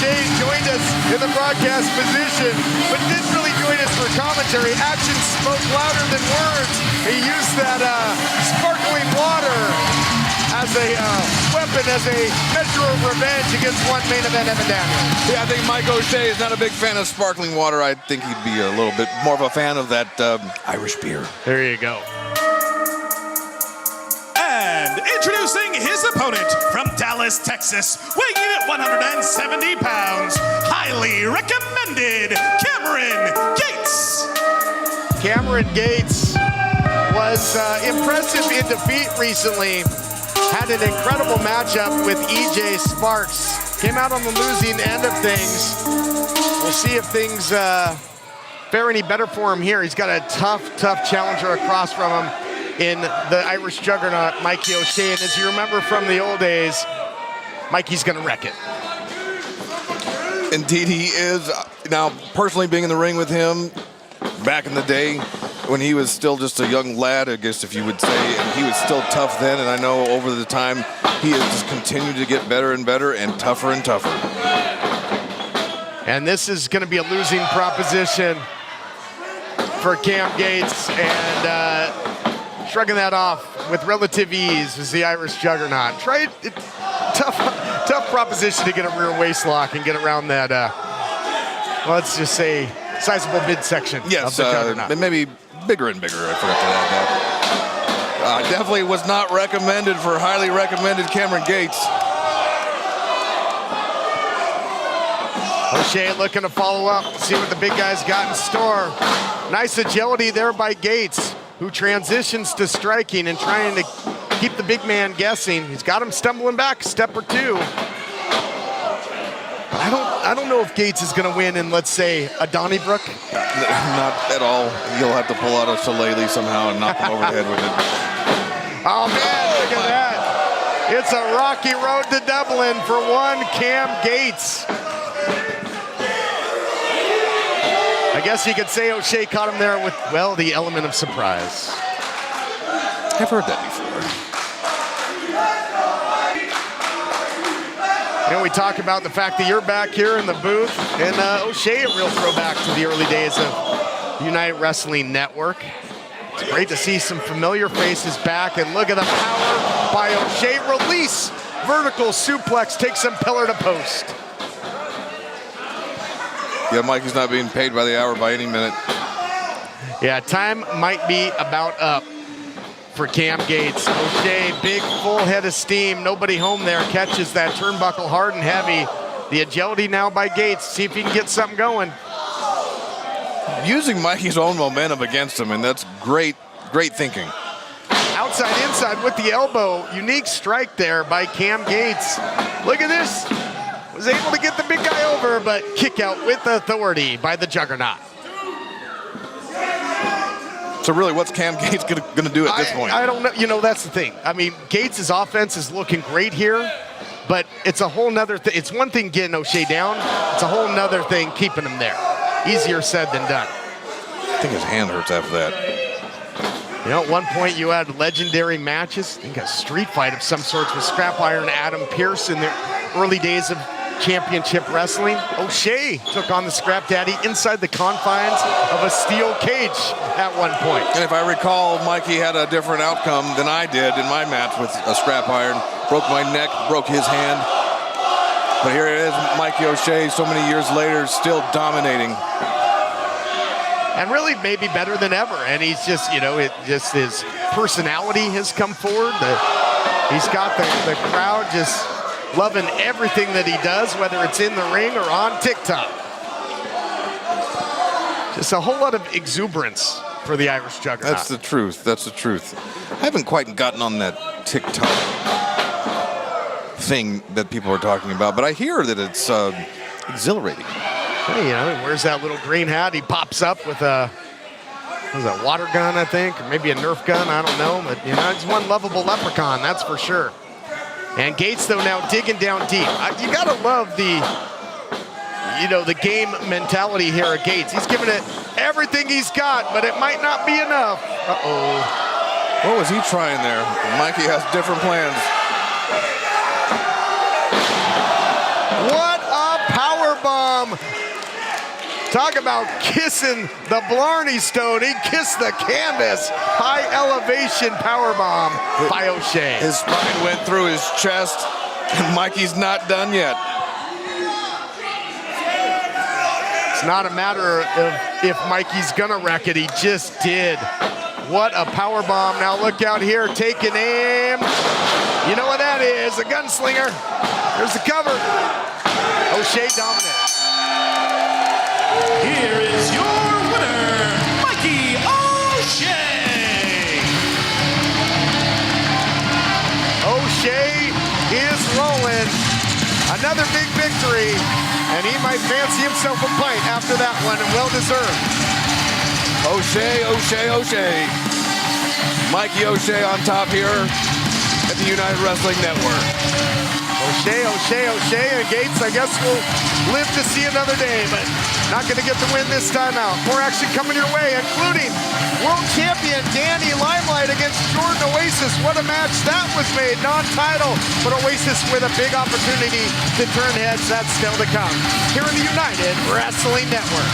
O'Shea joined us in the broadcast position, but didn't really join us for commentary. Actions spoke louder than words. He used that sparkling water as a weapon, as a measure of revenge against one main event Evan Daniels. Yeah, I think Mike O'Shea is not a big fan of sparkling water. I think he'd be a little bit more of a fan of that Irish beer. There you go. And introducing his opponent from Dallas, Texas, weighing in at 170 pounds, highly recommended, Cameron Gates. Cameron Gates was impressive in defeat recently. Had an incredible matchup with EJ Sparks. Came out on the losing end of things. We'll see if things fare any better for him here. He's got a tough challenger across from him in the Irish juggernaut, Mikey O'Shea. And as you remember from the old days, Mikey's gonna wreck it. Indeed he is. Now, personally being in the ring with him back in the day, when he was still just a young lad, I guess if you would say, and he was still tough then, and I know over the time he has just continued to get better and better and tougher and tougher. And this is going to be a losing proposition for Cam Gates, and shrugging that off with relative ease is the Irish juggernaut. Tough proposition to get a rear waist lock and get around that, well, let's just say, sizable midsection of the juggernaut. Maybe bigger and bigger, I forgot to add that. Definitely was not recommended for highly recommended Cameron Gates. O'Shea looking to follow up, see what the big guy's got in store. Nice agility there by Gates, who transitions to striking and trying to keep the big man guessing. He's got him stumbling back a step or two. I don't know if Gates is going to win in, let's say, a Donnybrook. Not at all. He'll have to pull out a shillelagh somehow and knock him over the head with it. Oh, man, look at that. It's a rocky road to Dublin for one Cam Gates. I guess you could say O'Shea caught him there with, well, the element of surprise. I've heard that before. And we talk about the fact that you're back here in the booth, and O'Shea, a real throwback to the early days of United Wrestling Network. It's great to see some familiar faces back, and look at the power by O'Shea. Release, vertical suplex, takes him pillar to post. Yeah, Mikey's not being paid by the hour by any minute. Yeah, time might be about up for Cam Gates. O'Shea, big full head of steam, nobody home there, catches that turnbuckle hard and heavy. The agility now by Gates, see if he can get something going. Using Mikey's own momentum against him, and that's great thinking. Outside, inside with the elbow, unique strike there by Cam Gates. Look at this, was able to get the big guy over, but kick out with authority by the juggernaut. So really, what's Cam Gates gonna do at this point? I don't know. You know, that's the thing. I mean, Gates' offense is looking great here, but it's a whole nother thing. It's one thing getting O'Shea down. It's a whole nother thing keeping him there. Easier said than done. I think his hand hurts after that. You know, at one point you had legendary matches. I think a street fight of some sorts with Scrap Iron Adam Pearce in the early days of championship wrestling. O'Shea took on the Scrap Daddy inside the confines of a steel cage at one point. And if I recall, Mikey had a different outcome than I did in my match with a Scrap Iron. Broke my neck, broke his hand. But here it is, Mikey O'Shea, so many years later, still dominating. And really maybe better than ever. And he's just, you know, just his personality has come forward. He's got the crowd just loving everything that he does, whether it's in the ring or on TikTok. Just a whole lot of exuberance for the Irish juggernaut. That's the truth. That's the truth. I haven't quite gotten on that TikTok thing that people are talking about, but I hear that it's exhilarating. Hey, you know, he wears that little green hat. He pops up with a water gun, I think, or maybe a Nerf gun. I don't know, but you know, he's one lovable leprechaun, that's for sure. And Gates, though, now digging down deep. You gotta love the game mentality here at Gates. He's giving it everything he's got, but it might not be enough. Uh-oh. What was he trying there? Mikey has different plans. What a power Talk about kissing the Blarney Stone. He kissed the canvas. High elevation powerbomb by O'Shea. His spine went through his chest, and Mikey's not done yet. It's not a matter of if Mikey's gonna wreck it. He just did. What a powerbomb. Now look out here, taking aim. You know what that is, a gunslinger. There's the cover. O'Shea dominant. Here is your winner, Mikey O'Shea. O'Shea is rolling. Another big victory, and he might fancy himself a pint after that one, and well deserved. O'Shea, O'Shea, O'Shea. Mikey O'Shea on top here at the United Wrestling Network. O'Shea, O'Shea, O'Shea, and Gates, I guess we'll live to see another day, but not going to get the win this time out. More action coming your way, including world champion Danny Limelight against Jordan Oasis. What a match that was made, non-title, but Oasis with a big opportunity to turn heads. That's still to come here in the United Wrestling Network.